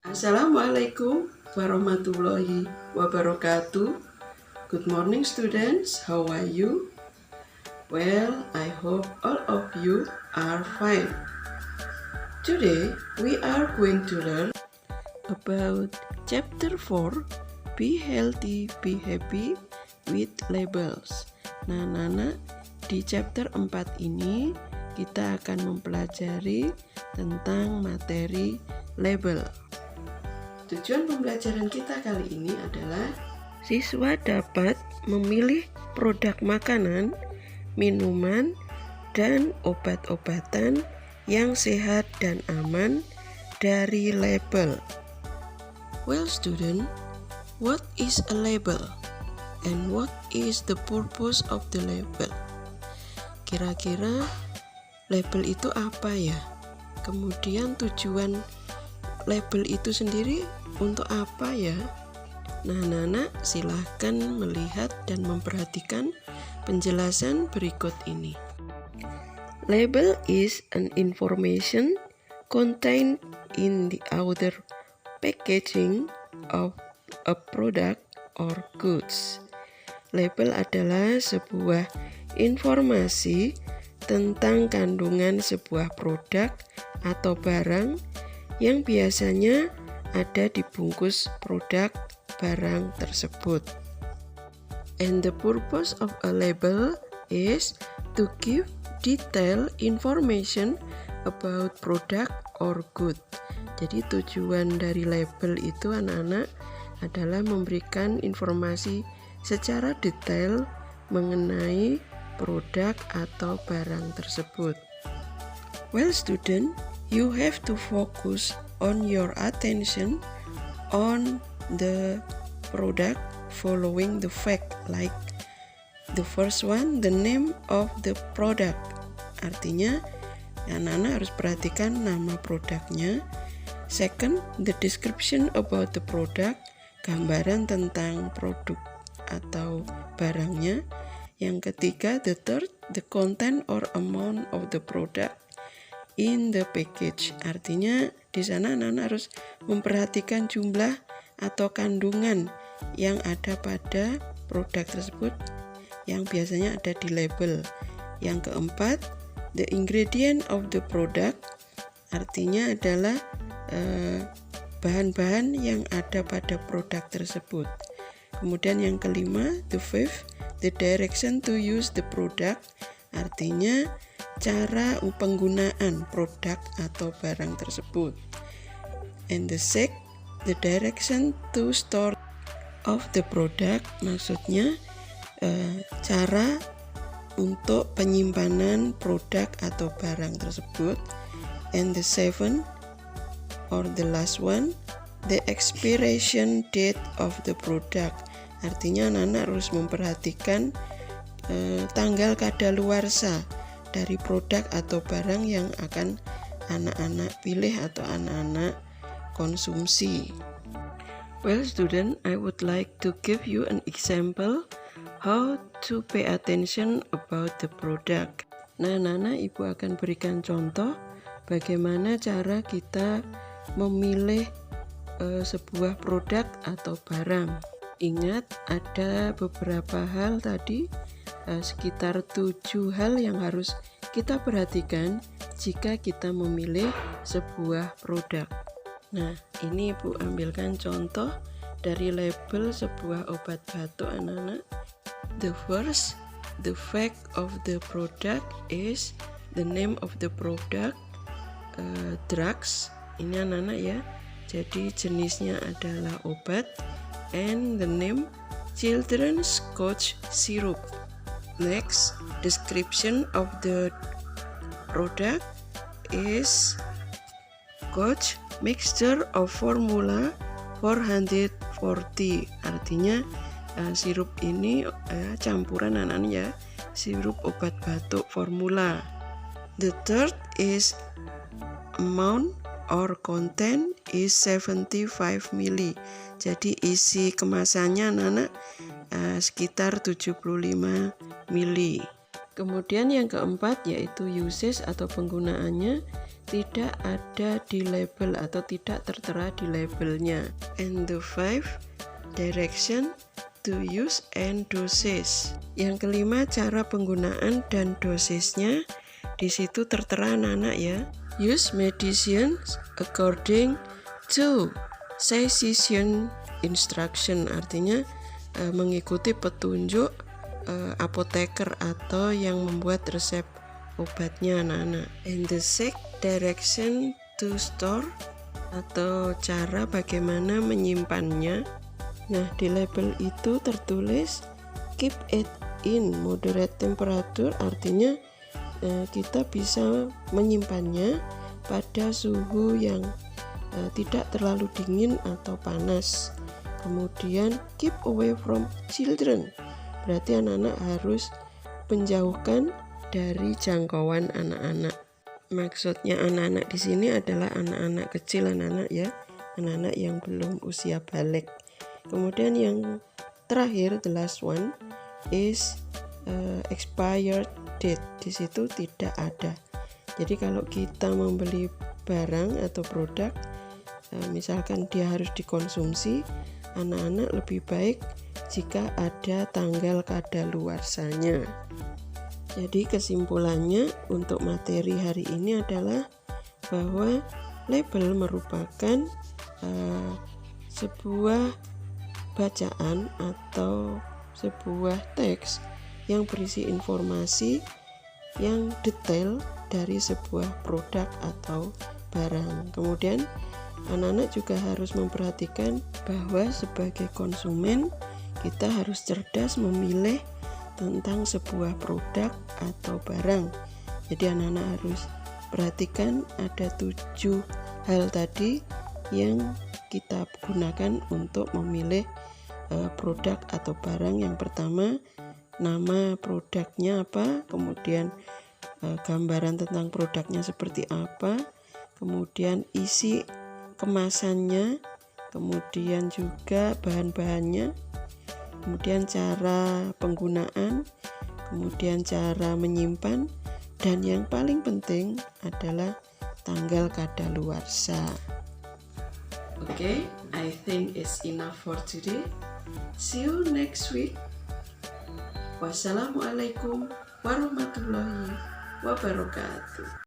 Assalamualaikum warahmatullahi wabarakatuh. Good morning students, how are you? Well, I hope all of you are fine. Today we are going to learn about chapter 4, Be Healthy, Be Happy with Labels. Nah, Nana, di chapter 4 ini kita akan mempelajari tentang materi label. Tujuan pembelajaran kita kali ini adalah siswa dapat memilih produk makanan, minuman, dan obat-obatan yang sehat dan aman dari label. Well, student, what is a label? And what is the purpose of the label? Kira-kira label itu apa ya? Kemudian tujuan label itu sendiri untuk apa ya? Nah, Nana, silahkan melihat dan memperhatikan penjelasan berikut ini. Label is an information contained in the outer packaging of a product or goods. Label adalah sebuah informasi tentang kandungan sebuah produk atau barang yang biasanya ada di bungkus produk barang tersebut. And the purpose of a label is to give detailed information about product or good. Jadi tujuan dari label itu anak-anak adalah memberikan informasi secara detail mengenai produk atau barang tersebut. Well, student, you have to focus on your attention on the product following the fact, like the first one, the name of the product. Artinya, anak-anak harus perhatikan nama produknya. Second, the description about the product, gambaran tentang produk atau barangnya. Yang ketiga, the third, the content or amount of the product in the package. Artinya di sana anak-anak harus memperhatikan jumlah atau kandungan yang ada pada produk tersebut yang biasanya ada di label. Yang keempat, the ingredient of the product. Artinya adalah bahan-bahan yang ada pada produk tersebut. Kemudian yang kelima, the fifth, the direction to use the product. Artinya cara penggunaan produk atau barang tersebut. And the sixth, the direction to store of the product. Maksudnya cara untuk penyimpanan produk atau barang tersebut. And the seventh, or the last one, the expiration date of the product. Artinya anak-anak harus memperhatikan tanggal kadaluarsa dari produk atau barang yang akan anak-anak pilih atau anak-anak konsumsi. Well, student, I would like to give you an example how to pay attention about the product. Nah, Nana, Ibu akan berikan contoh bagaimana cara kita memilih sebuah produk atau barang. Ingat, ada beberapa hal tadi, sekitar 7 hal yang harus kita perhatikan jika kita memilih sebuah produk. Nah, ini Ibu ambilkan contoh dari label sebuah obat batuk anak-anak. The first, the fact of the product is the name of the product, drugs. Ini anak-anak ya, jadi jenisnya adalah obat. And the name, children's cough syrup. Next, description of the product is cough mixture of formula 440. Artinya sirup ini campuran anak-anak ya, sirup obat batuk formula. The third is amount or content is 75 ml. Jadi isi kemasannya anak-anak sekitar 75 ml. Kemudian yang keempat yaitu usage atau penggunaannya. tidak ada di label atau tidak tertera di labelnya. And the 5 direction to use and dosage. Yang kelima, cara penggunaan dan dosisnya. Di situ tertera anak-anak ya. Use medicines according to physician instruction, artinya mengikuti petunjuk apoteker atau yang membuat resep obatnya anak-anak. And the 6 direction to store, atau cara bagaimana menyimpannya. Nah, di label itu tertulis keep it in moderate temperature, artinya kita bisa menyimpannya pada suhu yang tidak terlalu dingin atau panas. Kemudian keep away from children, berarti anak-anak harus menjauhkan dari jangkauan anak-anak. Maksudnya anak-anak di sini adalah anak-anak kecil, anak-anak ya, anak-anak yang belum usia balik. Kemudian yang terakhir, the last one is expired date. Di situ tidak ada. Jadi kalau kita membeli barang atau produk, misalkan dia harus dikonsumsi, anak-anak lebih baik jika ada tanggal kadaluarsanya. Jadi kesimpulannya untuk materi hari ini adalah bahwa label merupakan sebuah bacaan atau sebuah teks yang berisi informasi yang detail dari sebuah produk atau barang. Kemudian anak-anak juga harus memperhatikan bahwa sebagai konsumen kita harus cerdas memilih tentang sebuah produk atau barang. Jadi anak-anak harus perhatikan ada 7 hal tadi yang kita gunakan untuk memilih produk atau barang. Yang pertama, nama produknya apa, kemudian gambaran tentang produknya seperti apa, kemudian isi kemasannya, kemudian juga bahan-bahannya, kemudian cara penggunaan, kemudian cara menyimpan, dan yang paling penting adalah tanggal kadaluarsa. Okay, I think it's enough for today. See you next week. Wassalamualaikum warahmatullahi wabarakatuh.